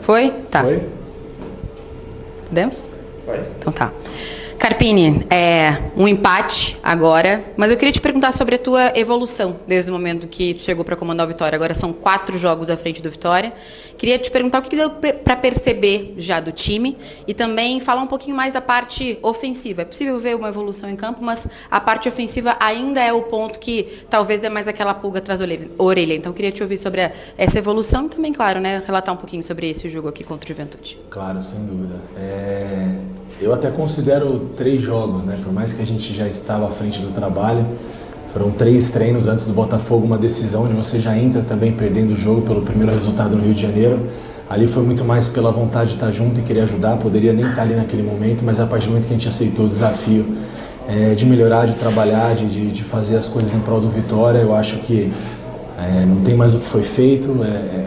Foi? Tá. Foi? Podemos? Vai. Então tá. Carpini, um empate agora, mas eu queria te perguntar sobre a tua evolução desde o momento que tu chegou para comandar o Vitória. Agora são 4 jogos à frente do Vitória. Queria te perguntar o que deu para perceber já do time e também falar um pouquinho mais da parte ofensiva. É possível ver uma evolução em campo, mas a parte ofensiva ainda é o ponto que talvez dê mais aquela pulga atrás da orelha. Então queria te ouvir sobre essa evolução e também, claro, né, relatar um pouquinho sobre esse jogo aqui contra o Juventude. Claro, sem dúvida. Eu até considero 3 jogos, né? Por mais que a gente já estava à frente do trabalho, foram 3 treinos antes do Botafogo, uma decisão onde você já entra também perdendo o jogo pelo primeiro resultado no Rio de Janeiro. Ali foi muito mais pela vontade de estar junto e querer ajudar, poderia nem estar ali naquele momento, mas a partir do momento que a gente aceitou o desafio de melhorar, de trabalhar, de fazer as coisas em prol do Vitória, eu acho que não tem mais o que foi feito,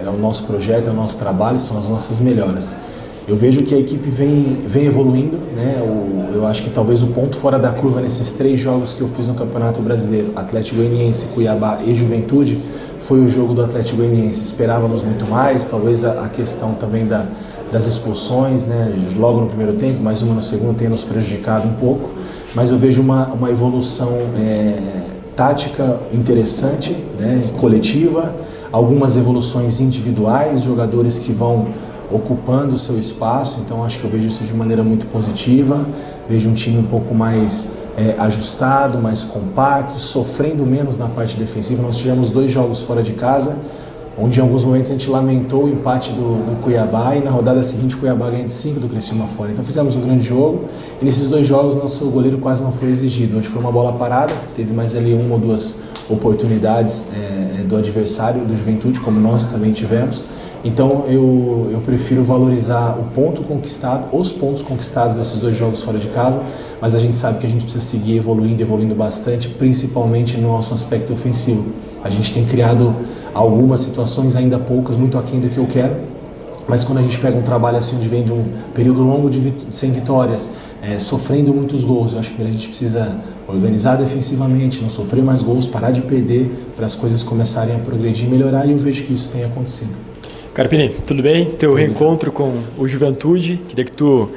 é o nosso projeto, é o nosso trabalho, são as nossas melhoras. Eu vejo que a equipe vem evoluindo, né? Eu acho que talvez o ponto fora da curva nesses 3 jogos que eu fiz no Campeonato Brasileiro, Atlético Goianiense, Cuiabá e Juventude, foi o jogo do Atlético Goianiense. Esperávamos muito mais, talvez a questão também das expulsões, né? Logo no primeiro tempo, mais uma no segundo, tenha nos prejudicado um pouco, mas eu vejo uma evolução tática interessante, né? Coletiva, algumas evoluções individuais, jogadores que vão ocupando o seu espaço, então acho que eu vejo isso de maneira muito positiva, vejo um time um pouco mais ajustado, mais compacto, sofrendo menos na parte defensiva. Nós tivemos 2 jogos fora de casa, onde em alguns momentos a gente lamentou o empate do Cuiabá e na rodada seguinte o Cuiabá ganha de 5 do Criciúma fora. Então fizemos um grande jogo e nesses 2 jogos nosso goleiro quase não foi exigido. Hoje foi uma bola parada, teve mais ali 1 ou 2 oportunidades do adversário, do Juventude, como nós também tivemos. Então eu prefiro valorizar o ponto conquistado, os pontos conquistados nesses 2 jogos fora de casa, mas a gente sabe que a gente precisa seguir evoluindo bastante, principalmente no nosso aspecto ofensivo. A gente tem criado algumas situações, ainda poucas, muito aquém do que eu quero, mas quando a gente pega um trabalho assim, onde vem de um período longo sem vitórias, sofrendo muitos gols, eu acho que a gente precisa organizar defensivamente, não sofrer mais gols, parar de perder, para as coisas começarem a progredir e melhorar, e eu vejo que isso tem acontecido. Carpini, tudo bem? Teu reencontro com o Juventude, queria que tu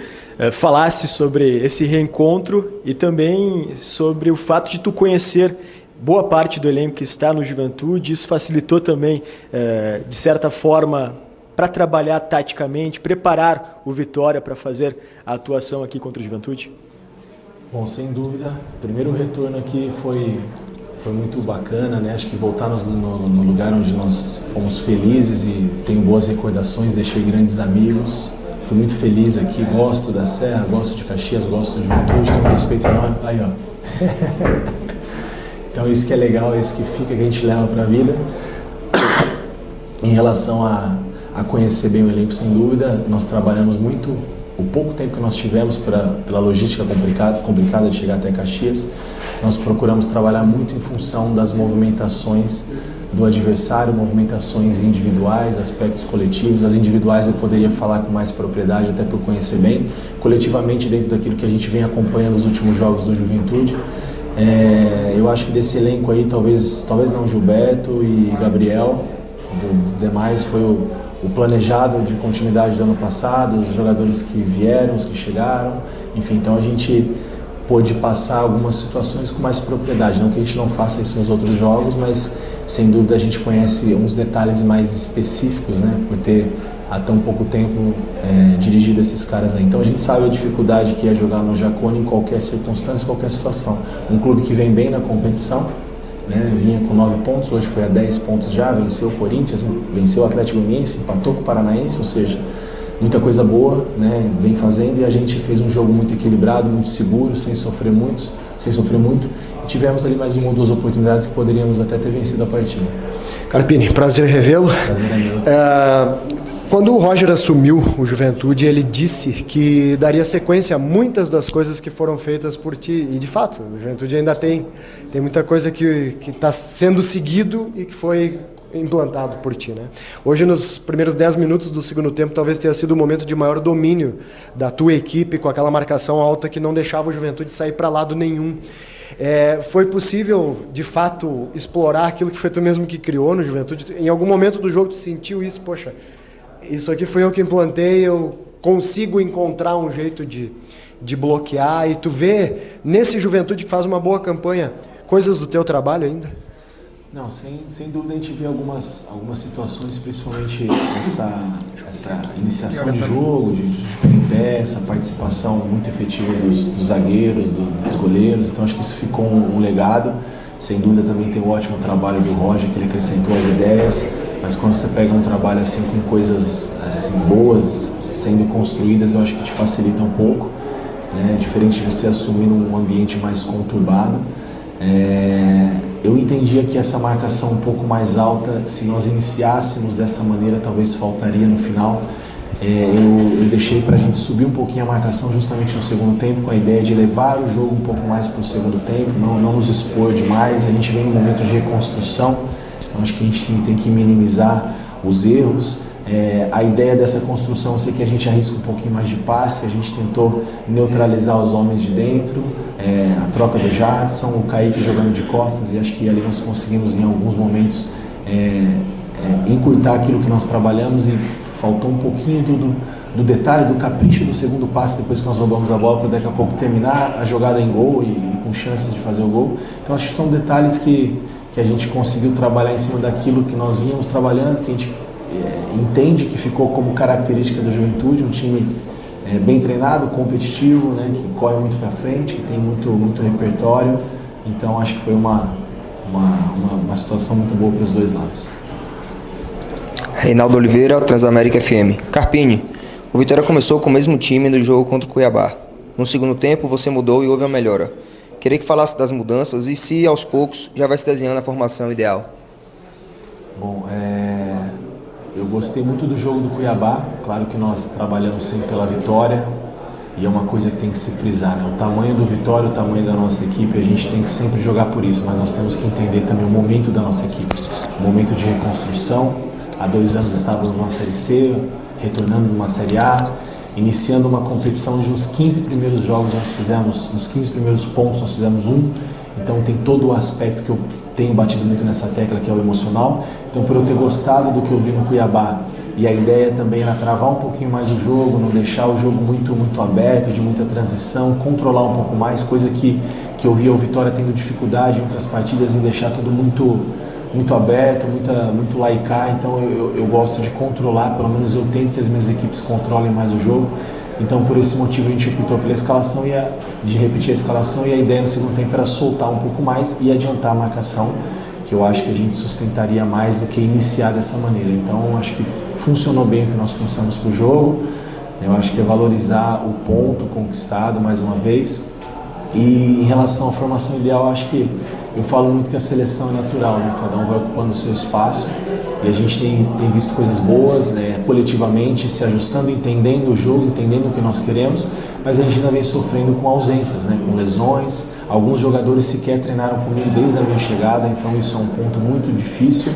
falasse sobre esse reencontro e também sobre o fato de tu conhecer boa parte do elenco que está no Juventude. Isso facilitou também, de certa forma, para trabalhar taticamente, preparar o Vitória para fazer a atuação aqui contra o Juventude? Bom, sem dúvida, o primeiro retorno aqui foi muito bacana, né? Acho que voltar no lugar onde nós fomos felizes e tenho boas recordações, deixei grandes amigos, fui muito feliz aqui, gosto da Serra, gosto de Caxias, gosto do Juventude, tenho um respeito enorme. Aí, ó. Então isso que é legal, isso que fica, que a gente leva para a vida. Em relação a conhecer bem o elenco, sem dúvida, nós trabalhamos muito, o pouco tempo que nós tivemos pela logística complicada de chegar até Caxias, nós procuramos trabalhar muito em função das movimentações do adversário, movimentações individuais, aspectos coletivos. As individuais eu poderia falar com mais propriedade, até por conhecer bem. Coletivamente, dentro daquilo que a gente vem acompanhando nos últimos jogos do Juventude, eu acho que desse elenco aí, talvez não Gilberto e Gabriel, dos demais foi o planejado de continuidade do ano passado, os jogadores que vieram, os que chegaram, enfim, então a gente pôde passar algumas situações com mais propriedade, não que a gente não faça isso nos outros jogos, mas sem dúvida a gente conhece uns detalhes mais específicos, né, por ter há tão pouco tempo dirigido esses caras aí. Então a gente sabe a dificuldade que é jogar no Jacone em qualquer circunstância, em qualquer situação. Um clube que vem bem na competição, né, vinha com 9 pontos, hoje foi a 10 pontos já, venceu o Corinthians, venceu o Atlético Goianiense, empatou com o Paranaense, ou seja, muita coisa boa, né, vem fazendo, e a gente fez um jogo muito equilibrado, muito seguro, sem sofrer muito, e tivemos ali mais 1 ou 2 oportunidades que poderíamos até ter vencido a partida. Carpini, prazer revê-lo. Prazer revê-lo. Quando o Roger assumiu o Juventude, ele disse que daria sequência a muitas das coisas que foram feitas por ti, e de fato, o Juventude ainda tem muita coisa que está sendo seguido e que foi implantado por ti, né? Hoje, nos primeiros 10 minutos do segundo tempo, talvez tenha sido o momento de maior domínio da tua equipe, com aquela marcação alta que não deixava o Juventude sair para lado nenhum. Foi possível, de fato, explorar aquilo que foi tu mesmo que criou no Juventude? Em algum momento do jogo tu sentiu isso? Poxa, isso aqui foi eu que implantei, eu consigo encontrar um jeito de bloquear, e tu vê nesse Juventude que faz uma boa campanha, coisas do teu trabalho ainda? Não, sem dúvida a gente vê algumas situações, principalmente essa iniciação de jogo, de pé em pé, essa participação muito efetiva dos zagueiros, dos goleiros, então acho que isso ficou um legado. Sem dúvida também tem o ótimo trabalho do Roger, que ele acrescentou as ideias, mas quando você pega um trabalho assim com coisas assim boas sendo construídas, eu acho que te facilita um pouco, né? Diferente de você assumir num ambiente mais conturbado. Eu entendia que essa marcação um pouco mais alta, se nós iniciássemos dessa maneira, talvez faltaria no final. Eu deixei para a gente subir um pouquinho a marcação justamente no segundo tempo, com a ideia de levar o jogo um pouco mais para o segundo tempo, não nos expor demais. A gente vem num momento de reconstrução, então acho que a gente tem que minimizar os erros. A ideia dessa construção, eu sei que a gente arrisca um pouquinho mais de passe, a gente tentou neutralizar os homens de dentro, a troca do Jadson, o Kaique jogando de costas, e acho que ali nós conseguimos em alguns momentos encurtar aquilo que nós trabalhamos, e faltou um pouquinho do detalhe, do capricho do segundo passe depois que nós roubamos a bola, para daqui a pouco terminar a jogada em gol e com chances de fazer o gol. Então acho que são detalhes que a gente conseguiu trabalhar em cima daquilo que nós vínhamos trabalhando, que a gente entende que ficou como característica da Juventude, um time bem treinado, competitivo, né, que corre muito para frente, que tem muito repertório. Então acho que foi uma situação muito boa para os dois lados. Reinaldo Oliveira, Transamérica FM. Carpini, o Vitória começou com o mesmo time no jogo contra o Cuiabá. No segundo tempo você mudou e houve uma melhora. Queria que falasse das mudanças e se aos poucos já vai se desenhando a formação ideal. Bom, eu gostei muito do jogo do Cuiabá. Claro que nós trabalhamos sempre pela vitória, e é uma coisa que tem que se frisar, né? O tamanho do Vitória, o tamanho da nossa equipe, a gente tem que sempre jogar por isso, mas nós temos que entender também o momento da nossa equipe, o momento de reconstrução. Há 2 anos estávamos numa Série C, retornando numa Série A, iniciando uma competição de os 15 primeiros jogos nós fizemos, nos 15 primeiros pontos nós fizemos 1. Então tem todo o aspecto que eu tenho batido muito nessa tecla, que é o emocional. Então, por eu ter gostado do que eu vi no Cuiabá, e a ideia também era travar um pouquinho mais o jogo, não deixar o jogo muito aberto, de muita transição, controlar um pouco mais, coisa que eu via o Vitória tendo dificuldade em outras partidas, em deixar tudo muito aberto, muito laicar. Então eu gosto de controlar, pelo menos eu tento que as minhas equipes controlem mais o jogo. Então, por esse motivo, a gente optou pela escalação, de repetir a escalação, e a ideia no segundo tempo era soltar um pouco mais e adiantar a marcação, que eu acho que a gente sustentaria mais do que iniciar dessa maneira. Então, acho que funcionou bem o que nós pensamos para o jogo. Eu acho que é valorizar o ponto conquistado mais uma vez. E em relação à formação ideal, acho que eu falo muito que a seleção é natural, né? Cada um vai ocupando o seu espaço. E a gente tem visto coisas boas, né, coletivamente, se ajustando, entendendo o jogo, entendendo o que nós queremos, mas a gente ainda vem sofrendo com ausências, né, com lesões. Alguns jogadores sequer treinaram comigo desde a minha chegada, então isso é um ponto muito difícil,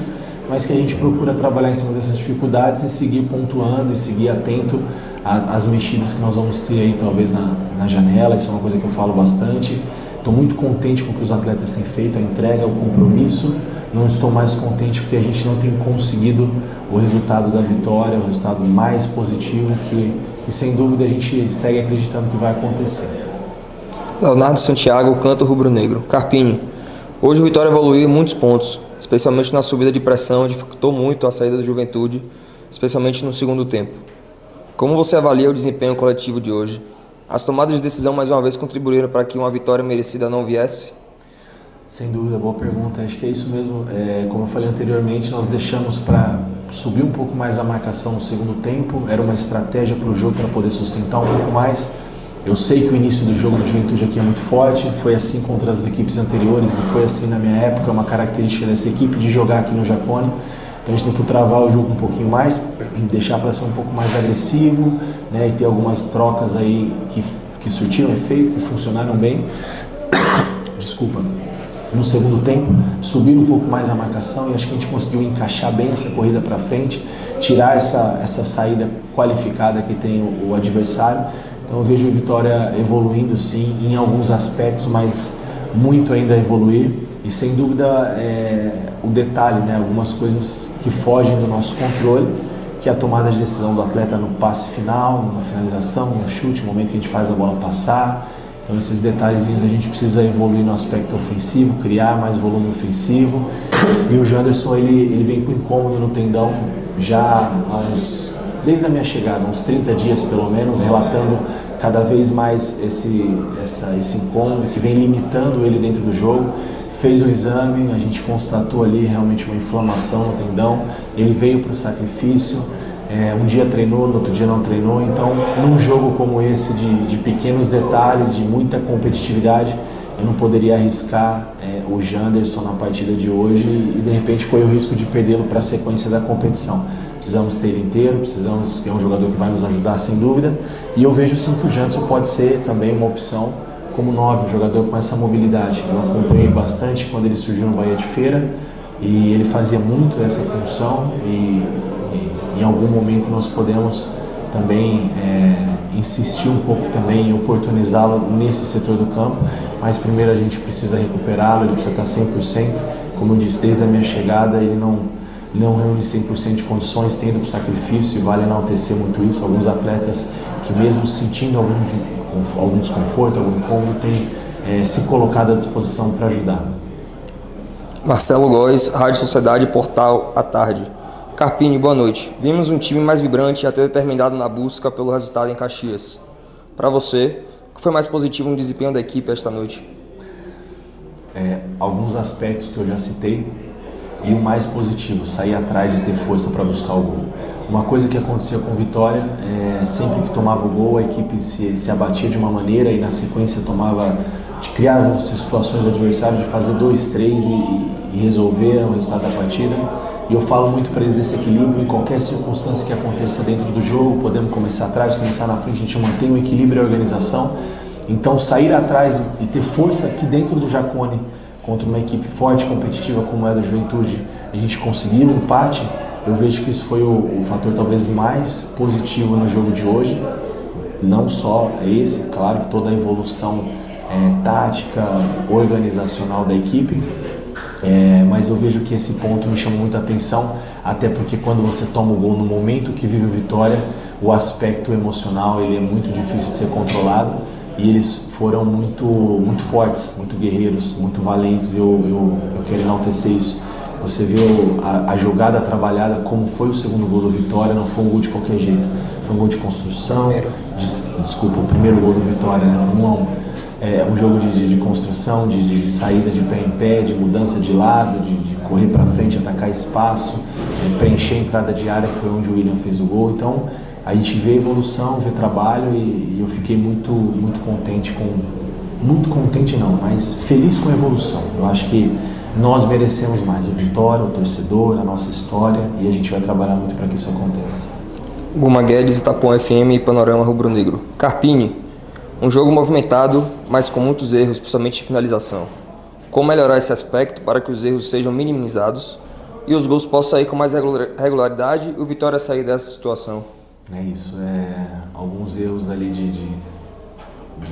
mas que a gente procura trabalhar em cima dessas dificuldades e seguir pontuando e seguir atento às mexidas que nós vamos ter aí, talvez na janela. Isso é uma coisa que eu falo bastante. Estou muito contente com o que os atletas têm feito, a entrega, o compromisso. Não estou mais contente porque a gente não tem conseguido o resultado da vitória, o resultado mais positivo, que sem dúvida a gente segue acreditando que vai acontecer. Leonardo Santiago, Canto Rubro-Negro. Carpini, hoje o Vitória evoluiu em muitos pontos, especialmente na subida de pressão, dificultou muito a saída do Juventude, especialmente no segundo tempo. Como você avalia o desempenho coletivo de hoje? As tomadas de decisão mais uma vez contribuíram para que uma vitória merecida não viesse? Sem dúvida, boa pergunta. Acho que é isso mesmo. Como eu falei anteriormente, nós deixamos para subir um pouco mais a marcação no segundo tempo. Era uma estratégia para o jogo, para poder sustentar um pouco mais. Eu sei que o início do jogo do Juventude aqui é muito forte. Foi assim contra as equipes anteriores e foi assim na minha época. É uma característica dessa equipe de jogar aqui no Jacone. Então a gente tentou travar o jogo um pouquinho mais, deixar para ser um pouco mais agressivo, né, e ter algumas trocas aí que surtiram efeito, que funcionaram bem. Desculpa. No segundo tempo, subir um pouco mais a marcação, e acho que a gente conseguiu encaixar bem essa corrida para frente, tirar essa saída qualificada que tem o adversário. Então eu vejo a Vitória evoluindo sim, em alguns aspectos, mas muito ainda a evoluir. E sem dúvida o detalhe, né, algumas coisas que fogem do nosso controle, que é a tomada de decisão do atleta no passe final, na finalização, no chute, no momento que a gente faz a bola passar. Então esses detalhezinhos a gente precisa evoluir no aspecto ofensivo, criar mais volume ofensivo. E o Janderson, ele vem com incômodo no tendão já desde a minha chegada, uns 30 dias pelo menos, relatando cada vez mais esse incômodo que vem limitando ele dentro do jogo. Fez o exame, a gente constatou ali realmente uma inflamação no tendão, ele veio para o sacrifício, um dia treinou, no outro dia não treinou. Então num jogo como esse de pequenos detalhes, de muita competitividade, eu não poderia arriscar o Janderson na partida de hoje e de repente correr o risco de perdê-lo para a sequência da competição. Precisamos ter ele inteiro, é um jogador que vai nos ajudar sem dúvida, e eu vejo sim que o Janderson pode ser também uma opção como 9, um jogador com essa mobilidade. Eu acompanhei bastante quando ele surgiu no Bahia de Feira e ele fazia muito essa função e em algum momento nós podemos também insistir um pouco também em oportunizá-lo nesse setor do campo, mas primeiro a gente precisa recuperá-lo, ele precisa estar 100%, como eu disse, desde a minha chegada ele não reúne 100% de condições, tendo para o sacrifício, e vale enaltecer muito isso. Alguns atletas que mesmo sentindo algum desconforto, algum incômodo, têm se colocado à disposição para ajudar. Marcelo Góes, Rádio Sociedade, Portal à Tarde. Carpini, boa noite. Vimos um time mais vibrante e até determinado na busca pelo resultado em Caxias. Para você, o que foi mais positivo no desempenho da equipe esta noite? Alguns aspectos que eu já citei, e o mais positivo, sair atrás e ter força para buscar o gol. Uma coisa que acontecia com Vitória, sempre que tomava o gol, a equipe se abatia de uma maneira e na sequência criava situações do adversário de fazer 2, 3 e resolver o resultado da partida. E eu falo muito para eles desse equilíbrio, em qualquer circunstância que aconteça dentro do jogo, podemos começar atrás, começar na frente, a gente mantém o equilíbrio e a organização. Então sair atrás e ter força aqui dentro do Jacone, contra uma equipe forte, competitiva como é a da Juventude, a gente conseguir um empate, eu vejo que isso foi o fator talvez mais positivo no jogo de hoje. Não só esse, claro que toda a evolução tática, organizacional da equipe, mas eu vejo que esse ponto me chama muita atenção, até porque quando você toma o gol no momento que vive o Vitória, o aspecto emocional ele é muito difícil de ser controlado. E eles foram muito fortes, muito guerreiros, muito valentes. Eu quero enaltecer isso. Você vê a jogada trabalhada, como foi o segundo gol do Vitória, não foi um gol de qualquer jeito. Foi um gol de construção. O primeiro gol do Vitória, né? Foi um jogo de construção, de saída de pé em pé, de mudança de lado, de correr para frente, atacar espaço, preencher a entrada de área, que foi onde o William fez o gol. Então, a gente vê evolução, vê trabalho e eu fiquei muito contente mas feliz com a evolução. Eu acho que nós merecemos mais, o Vitória, o torcedor, a nossa história, e a gente vai trabalhar muito para que isso aconteça. Guma Guedes, Itapuã FM e Panorama Rubro-Negro. Carpini, um jogo movimentado, mas com muitos erros, principalmente de finalização. Como melhorar esse aspecto para que os erros sejam minimizados e os gols possam sair com mais regularidade e o Vitória sair dessa situação? É isso, alguns erros ali de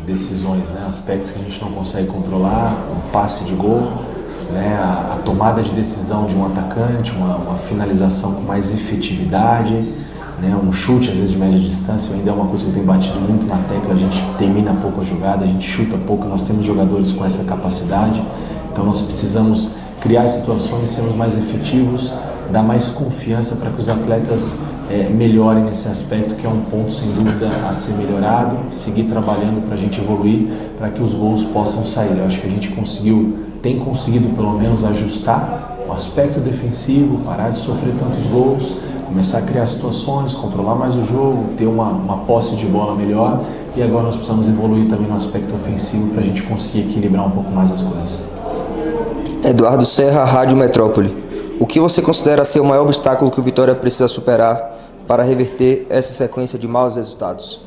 decisões, né? Aspectos que a gente não consegue controlar, um passe de gol, né? A tomada de decisão de um atacante, uma finalização com mais efetividade, né? Um chute às vezes de média distância, ainda é uma coisa que eu tenho batido muito na tecla, a gente termina pouco a jogada, a gente chuta pouco, nós temos jogadores com essa capacidade, então nós precisamos criar situações, sermos mais efetivos, dar mais confiança para que os atletas melhorem nesse aspecto, que é um ponto sem dúvida a ser melhorado, seguir trabalhando para a gente evoluir, para que os gols possam sair. Eu acho que a gente tem conseguido pelo menos ajustar o aspecto defensivo, parar de sofrer tantos gols, começar a criar situações, controlar mais o jogo, ter uma posse de bola melhor, e agora nós precisamos evoluir também no aspecto ofensivo para a gente conseguir equilibrar um pouco mais as coisas. Eduardo Serra, Rádio Metrópole. O que você considera ser o maior obstáculo que o Vitória precisa superar para reverter essa sequência de maus resultados?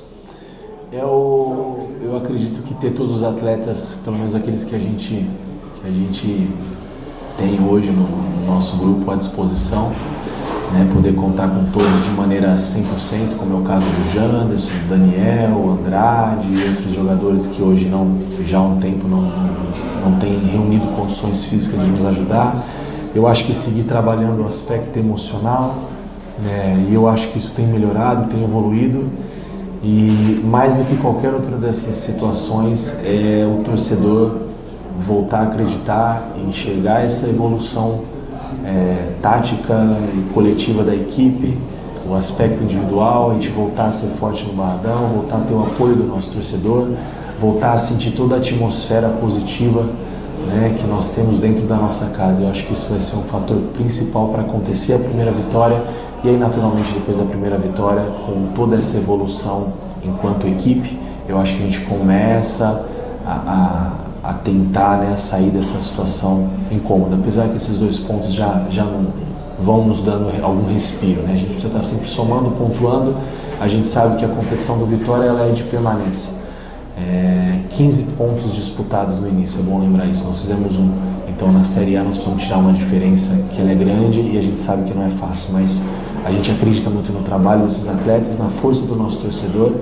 Eu acredito que ter todos os atletas, pelo menos aqueles que a gente tem hoje no nosso grupo à disposição, né, poder contar com todos de maneira 100%, como é o caso do Janderson, do Daniel, Andrade e outros jogadores que hoje já há um tempo não têm reunido condições físicas de nos ajudar. Eu acho que seguir trabalhando o aspecto emocional, E eu acho que isso tem melhorado, tem evoluído. E mais do que qualquer outra dessas situações é o torcedor voltar a acreditar e enxergar essa evolução tática e coletiva da equipe, o aspecto individual, a gente voltar a ser forte no Barradão, voltar a ter o apoio do nosso torcedor, voltar a sentir toda a atmosfera positiva, né, que nós temos dentro da nossa casa. Eu acho que isso vai ser um fator principal para acontecer a primeira vitória e aí naturalmente depois da primeira vitória, com toda essa evolução enquanto equipe, eu acho que a gente começa a tentar, né, sair dessa situação incômoda, apesar que esses 2 pontos já não vão nos dando algum respiro, né? A gente precisa estar sempre somando, pontuando. A gente sabe que a competição do Vitória ela é de permanência. 15 pontos disputados no início, é bom lembrar isso. Nós fizemos então na Série A nós precisamos tirar uma diferença que ela é grande e a gente sabe que não é fácil, mas a gente acredita muito no trabalho desses atletas, na força do nosso torcedor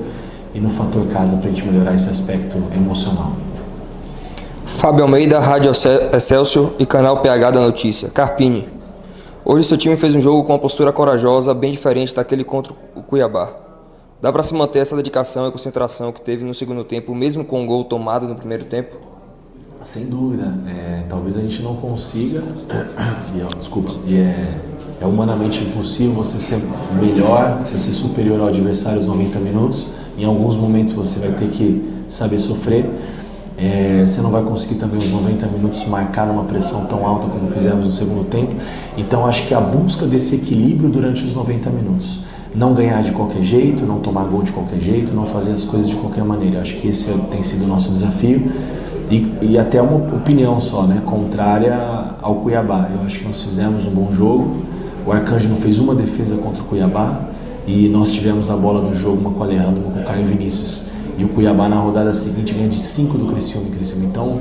e no fator casa para a gente melhorar esse aspecto emocional. Fábio Almeida, Rádio Excelsior e Canal PH da Notícia. Carpini. Hoje seu time fez um jogo com uma postura corajosa, bem diferente daquele contra o Cuiabá. Dá para se manter essa dedicação e concentração que teve no segundo tempo, mesmo com o gol tomado no primeiro tempo? Sem dúvida. Talvez a gente não consiga, é humanamente impossível você ser melhor, você ser superior ao adversário aos 90 minutos. Em alguns momentos você vai ter que saber sofrer. Você não vai conseguir também os 90 minutos marcar uma pressão tão alta como fizemos no segundo tempo. Então acho que a busca desse equilíbrio durante os 90 minutos. Não ganhar de qualquer jeito, não tomar gol de qualquer jeito, não fazer as coisas de qualquer maneira. Acho que esse tem sido o nosso desafio. E até uma opinião só, né, contrária ao Cuiabá. Eu acho que nós fizemos um bom jogo. O Arcângelo fez uma defesa contra o Cuiabá e nós tivemos a bola do jogo, uma com o Alejandro, uma com o Caio Vinícius. E o Cuiabá na rodada seguinte ganha de 5 do Criciúma em Criciúma. Então,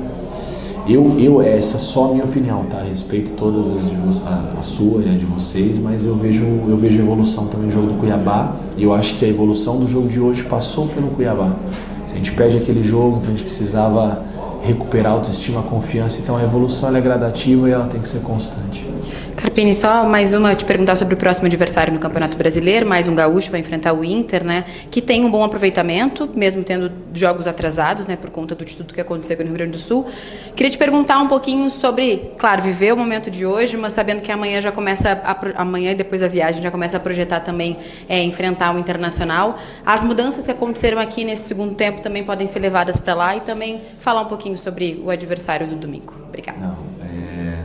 essa é só a minha opinião, tá? Respeito todas a sua e a de vocês, mas eu vejo evolução também no jogo do Cuiabá e eu acho que a evolução do jogo de hoje passou pelo Cuiabá. Se a gente perde aquele jogo, então a gente precisava recuperar a autoestima, a confiança, então a evolução ela é gradativa e ela tem que ser constante. Carpini, só mais uma, te perguntar sobre o próximo adversário no Campeonato Brasileiro, mais um gaúcho vai enfrentar o Inter, né, que tem um bom aproveitamento, mesmo tendo jogos atrasados, né, por conta do tudo que aconteceu no Rio Grande do Sul. Queria te perguntar um pouquinho sobre, claro, viver o momento de hoje, mas sabendo que amanhã amanhã e depois a viagem já começa a projetar também enfrentar o Internacional. As mudanças que aconteceram aqui nesse segundo tempo também podem ser levadas para lá e também falar um pouquinho sobre o adversário do domingo. Obrigada.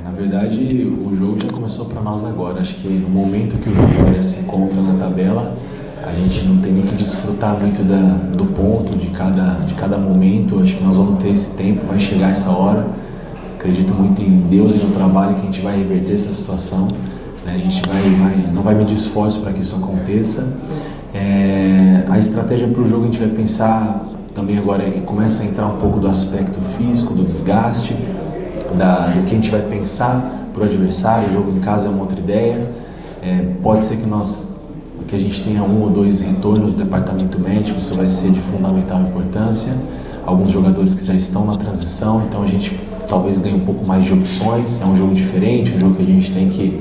Na verdade, o jogo já começou para nós agora. Acho que no momento que o Vitória se encontra na tabela, a gente não tem nem que desfrutar muito do ponto, de cada momento. Acho que nós vamos ter esse tempo, vai chegar essa hora. Acredito muito em Deus e no trabalho que a gente vai reverter essa situação. Né? A gente não vai medir esforço para que isso aconteça. A estratégia para o jogo a gente vai pensar também agora, começa a entrar um pouco do aspecto físico, do desgaste, do que a gente vai pensar para o adversário. O jogo em casa é uma outra ideia. Pode ser que a gente tenha 1 ou 2 retornos do departamento médico, isso vai ser de fundamental importância. Alguns jogadores que já estão na transição, então a gente talvez ganhe um pouco mais de opções. É um jogo diferente, um jogo que a gente tem que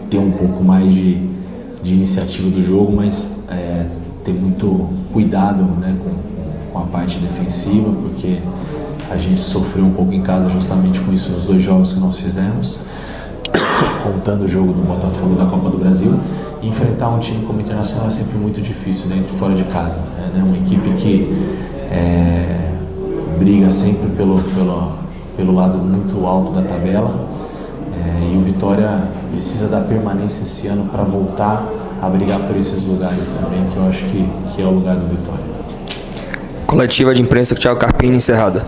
ter um pouco mais de iniciativa do jogo, mas ter muito cuidado, né, com a parte defensiva, porque a gente sofreu um pouco em casa justamente com isso nos 2 jogos que nós fizemos, contando o jogo do Botafogo da Copa do Brasil. E enfrentar um time como o Internacional é sempre muito difícil, dentro e fora de casa. Né? Uma equipe que briga sempre pelo lado muito alto da tabela. E o Vitória precisa da permanência esse ano para voltar a brigar por esses lugares também, que eu acho que é o lugar do Vitória. Coletiva de imprensa com Thiago Carpini encerrada.